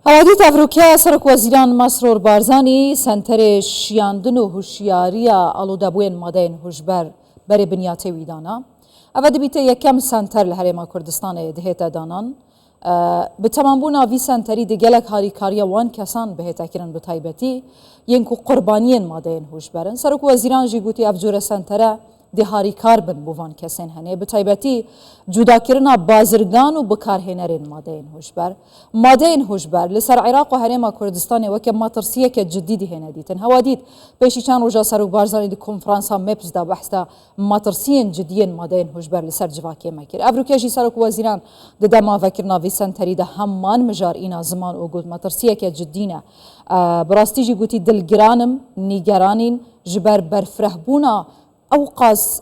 هەوادی تەڤروکە سەرۆک وەزیران مەسرۆر بارزانی سەنتەرێ شیاندن و هوشیاریە ئاڵوودەبووین مادەین هوشبەر بەرێ بنیاتێوی دانا. ئەvە دەبیتە یەکەم سەنتەر لە هەرێما کوردستانê دهێتە دانان. Bi temambûna vî senterî di gelek harîkariya wan kesan bihêtekirin bi taybetî yên ku qurbaniyên madeyên hûşberin. Serok Wezîran jî gotî ev cure sentere di harîkar bin bû van kesên henê. Bi taybetî cudakirina bazirgan û bikarhênerên madeyên hûşber. Madeyên hûşber li ser Iraq û herêma Kurdistanê weke matirsiyeke ciddî dihêne dîtin. Hewa dît pêşî çend roja Serok Barzanî di konferansa MEPS de behsta matirsiyên ciddiyên madeyên hûşber li ser civakê me kir. Ev rûke jî Serok Wezîran di dema vekirina vî senterî de heman mijarîna ziman û got matirsiyeke ciddî ne. Bi rastî jî gotî dilgiranim nîgeranîn ji ber berfirehbûna ew qas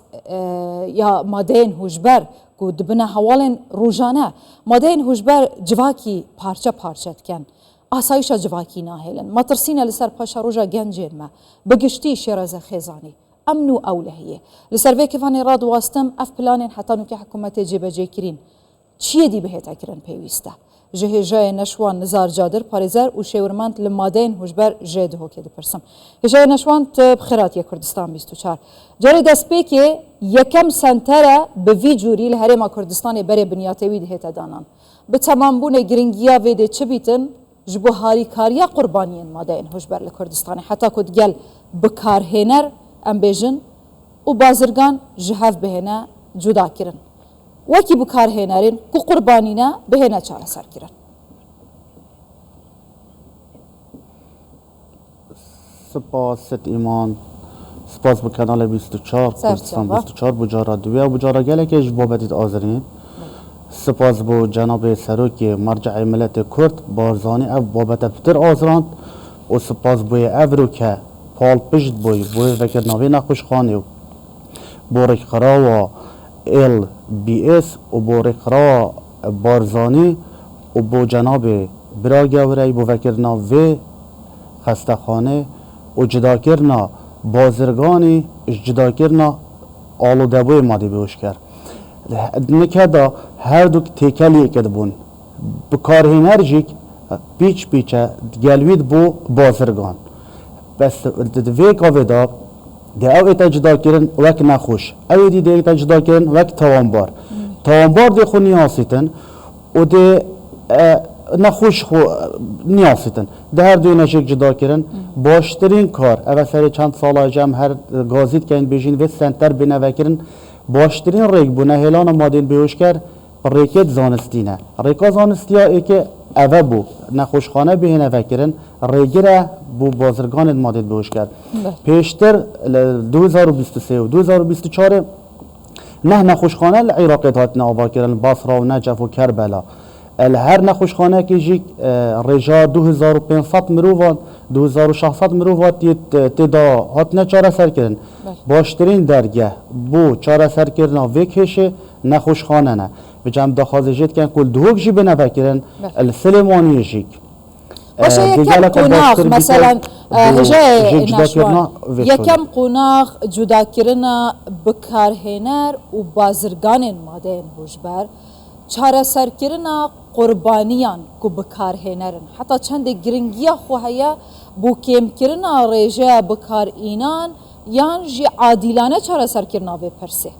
ya madeyên hûşber ku dibine hewalên rojane. Madeyên hûşber civakî parçe parçe dikin. Asayişa civakî nahêlin. Matirsîne li ser paşa roja gencên me. Bi giştî şêreze xêzanî. Emn û ewlehiyê. Li ser vê kevanê radiwastim ev planên heta nûkê hikûmetê cêbecêkirîn. Çiyê dî bihêtekirin pêwîst e. Ji hêjayê neşwan Nizar Cadir parêzer û şêwirmend li madeyên hûşber jê dihokê dipirsim. Hêjayê neşwan tu bi xêratiye Kurdistan 24. Carê destpêkê yekem sentere bi vî cûrî li herêma Kurdistanê berê binyatêwî dihête danan. Bi temambûnê giringiya vê dê çi bîtin ji bo harîkariya qurbaniyên madeyên hûşber li Kurdistanê heta ku digel bikarhêner em bêjin û bazirgan ji hev bihêne cudakirin. Wekî bikarhênerên ku qurbanîne bihêne çareserkirin. Spas Set İman, spas bi Kanala 24, Kurdistan 24 bu cara duya bu cara gelekê ji babetî azirîn. Spas bu Cenab-ı Serokê Merce'ê Milletê Kurd Barzanî ev babete pitir azirand û spas bûye ev rûke palpişt bûye bûye vekirina vê nexweşxanê û borêxirawa LBS û borêxirawa Barzanî û bo Cenab-ı Bira Gewrey bû vekirina vê xestexanê û cidakirina bazirganî ji cidakirina alûdebûyê madî bêhoşker. Nike da her du têkeliyêke dibûn. Bikarhêner jî pîç pîçe gelwî dibû bazirgan. Bes di vê gavê da di ew ête cidakirin wek nexweş. Ew ê dî dê ête cidakirin wek tawanbar. Tawanbar dê xwe niyasîtin û dê nexweş xwe niyasîtin. Di her duyê neşek cidakirin baştirîn kar ev serê çend sala jem her gazî dikeyin bêjîn vê senter bêne vekirin baştirîn rêkbûne hêlana madeyên bêhoşker rêkê zanistî ne. Rêka zanistiya êkê ev e bû nexweşxane bihêne vekirin rêgir e bû bazirganên madeyên bêhoşker. Pêştir li 2023 û 2024 neh nexweşxane li Iraqê hatine avakirin Basra û Necef û Kerbela. Li her nexweşxanekê jî rêja 2500 mirovan 2600 mirova tê da hatine çareserkirin. Baştirîn dergeh bû çareserkirina vê kêşê nexweşxane ne. Bi cem daxwazê jê dikin ku dihok jî bine vekirin li Silêmaniyê jî. Başa yekem qonax mesela hêjayê neşwan yekem qonax cudakirina bikarhêner û bazirganên madeyên hûşber çareserkirina qurbaniyan ku bikarhênerin heta çendê giringiya xwe heye bû kêmkirina rêjeya bikarînan yan jî adîlane çareserkirina vê pirsê.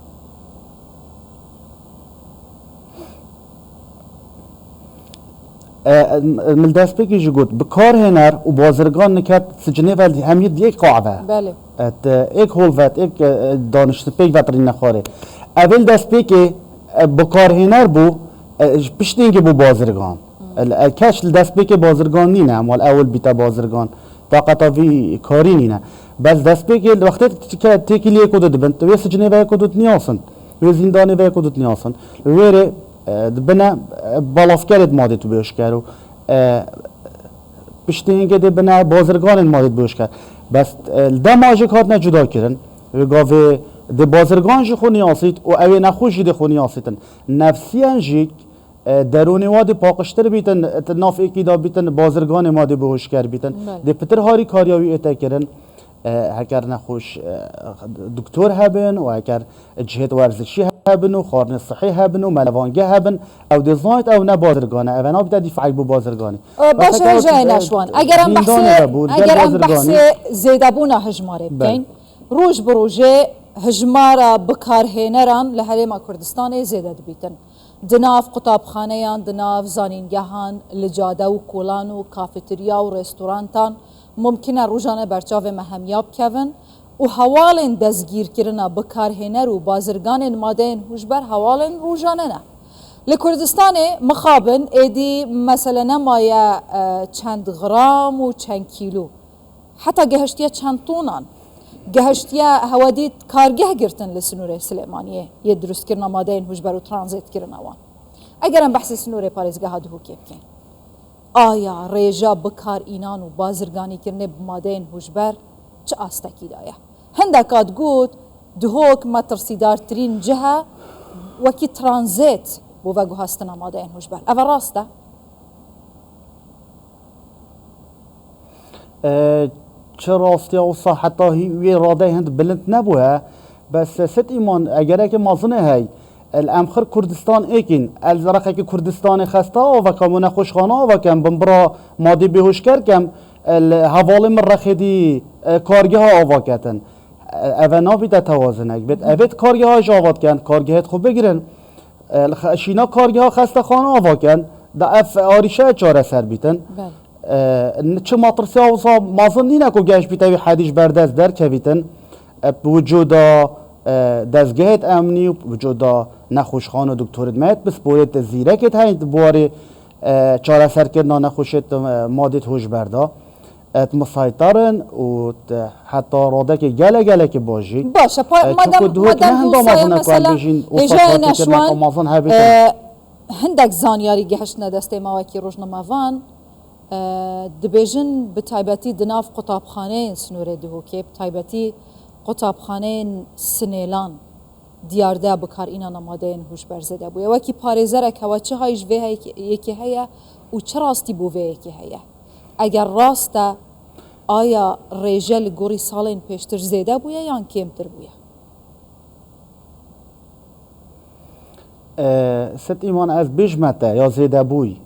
Min destpêkê jî got bikarhêner û bazirgan niket sicinê ve hemî di yek qae ve êk hol vet êk daniştipêk vetirîne xwarê. Evê destpêkê bikarhêner bû piştîngê bû bazirgan. Keş li destpêkê bazirgan nîne mal ewil bîte bazirgan. Taqeta vî karî nîne. Bes destpêkê li wextê têkiliyê ku dibin wê sicinê ve ku niyasin. Wê zîndanê ve ku niyasin. Wêrê dibine balafkerê madê tu bêhoşker û piştîngê dê bine bazirganên madê bêhoşker. Bes li dema jî hatine cudakirin. Wê gavê di bazirgan jî xwe niyasît û ew ê nexweş jî dê xwe niyasîtin. Nefsiyan jî derûnê wadê paqiştir bîtin nav êkî da bîtin bazirganê madê bêhoşker bîtin. Dê pitir harîkariya wî ête kirin. Heker nexweş doktor hebin û heker cihêt werzişî هبن و خارن صحی هبن و ملوانگه هبن او دزایت او نه بازرگانه او نه بیت دفاعی بو بازرگانی باشه جای نشوان اگرم بحث زیده بونا هجماره بکن روز بروجه هجماره بکارهنران لحریم کردستان زیده دبیتن دناف قطابخانهان دناف زانینگهان لجاده و کولان و کافتریا و رستورانتان ممکنه روزانه برچاو مهمیاب کون و حوالن دزگیر کرنا بکارهنر و بازرگان ماده هوشبر حوالن روزانه نه لکردستان مخابن ایدی مثلا نمایه چند غرام و چند کیلو حتی گهشتیه چند طونان گهشتیه هوادید کارگه گرتن لسنور سلیمانیه یه درست کرنا ماده هوشبر و ترانزیت کرنا وان اگرم بحث سنور پارێزگەها ها دهو که بکن آیا ریجا بکار اینان و بازرگانی کرنه بمادین هوشبر چه آستکی دایه هندکات گوت دهوک مترسیدار ترین جهه وکی ترانزیت بو وگو هستنا مادین هوشبر اول راسته؟ چه راستی او حتی هی راده هند بلند نبوه بس ست ایمان اگر که مازنه هی الامخر کردستان ایکین الزرقه که کردستان خسته و کمونه خوشخانه و کم بمبرا مادی بهوش کرد کم حوالی من رخیدی کارگه ها آوا کتن اوه نابیده توازنک بید اوید کارگه ها آواد کن کارگه هات خوب بگیرن شینا کارگه ها خسته خانه آوا کن دا اف آریشه چاره سر بیتن چه مطرسی آوزا مازن نینه که گهش بیتوی حدیش بردست در که بیتن بوجودا دزگهت امنی و وجودا نخوشخان و دکتر دمت بس بورت زیرکت هاید بواری چاره سر کردن نخوشت مادت هوش بردا ات مسایطرن و حتی راده که گله که باشی باشه مادم دوسای مثلا اجای نشوان هندک زانیاری گهشت ندسته مواکی روشنموان دبیجن به تایبتی دناف قطابخانه سنوره دهو که به تایبتی قطابخانه سنیلان دیارده بکار اینا نماده این هوش برزده بوده وکی پارێزەرە کەوا چه هایش وی یکی هیا و چه راستی بو وی یکی هیا اگر راسته آیا ریجل گوری سالین پیشتر زیده بوده یا کمتر بوده ست ایمان از بجمته یا زیده بوی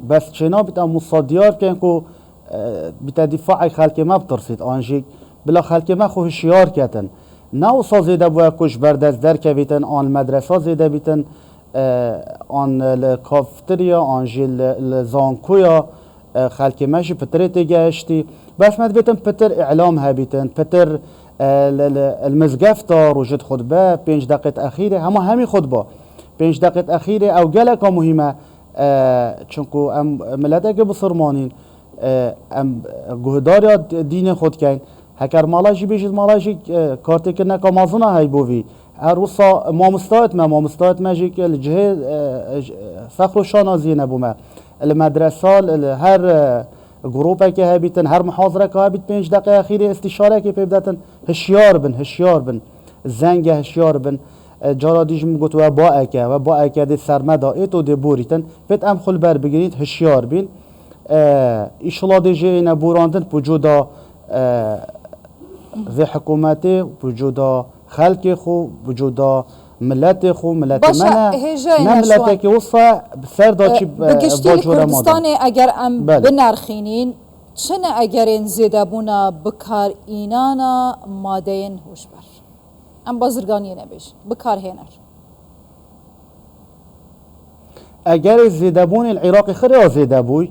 بس چنا بیتا مصادیار کن که بیتا دفاع خلک ما بترسید آنجی بلا خلک ما خو هشیار کتن نه و زیده بوده کش بردست در که بیتن آن مدرسه زیده بیتن آن کافتریا آنجی زانکویا خلک ماشی پترت گشتی بس مد بیتن پتر اعلام ها بیتن پتر المزگفتا روجت خطبه 5 دقیقه اخیره همه خطبه 5 دقیقه اخیره او گلکا مهمه چونکو ام ملت که بسرمانین ام گهدار دین خود کن هکر مالاشی بیشید مالاشی کارتی که نکا مازنه های بوی هر وصا مامستایت ماجی که الجهه فخر و شانازی نبومه المدرسه هر گروپه که هبیتن هر محاضره که هبیت 5 دقیقه اخیره استشاره که پیبدتن هشیار بن زنگ هشیار بن جارا دیجم گوت و با اکه دی سرمدا ایتو دی بوریتن بید ام خل بر بگیرید هشیار بین ایشالا دیجه اینا بوراندن بوجودا ذی حکومتی بوجودا خلق خو بوجودا ملت خو ملت منه نه ملت که وصا سر دا چی بگشتی کردستان اگر ام بنرخینین چنه اگر این زیده بونا بکار اینانا مادین هوش بر ام بازرگانی نبیش بکار هینر اگر زیده بون العراقی خیلی زیده بوی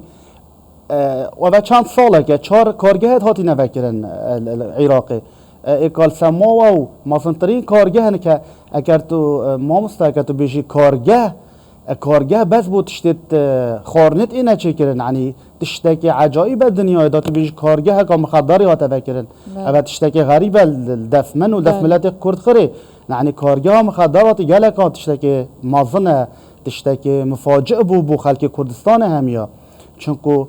و بعد چند ساله که 4 کارگاه هاتی نفکرن العراقی اکال سما و ماسنترین کارگاه هن که اگر تو مامستا که تو بیشی کارگاه بس بود تشتت خارنت اینه چه کرن یعنی تشتکی عجایب دنیا دا تو بیشی کارگاه که مخدری ها تفکرن و تشتکی غریب دفمن و دفملت کرد خری یعنی کارگاه مخدرات گلک ها تشتکی مازنه تشتکی مفاجئ بو خلک کردستان همیا چونکو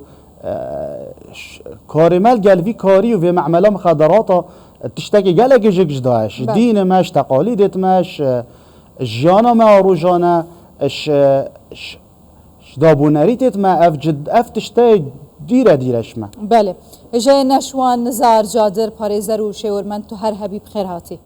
کارمل قلبی کاری و معمله مخدرات تشتكي قالك يجيك داعش دين ماش تقاليد ماش جيانا ما روجانا اش دابوناريت ما افجد افتشتاي ديرش ما بله جاي نشوان نزار جادر پاريزر و شورمن تو هر حبيب خير هاتي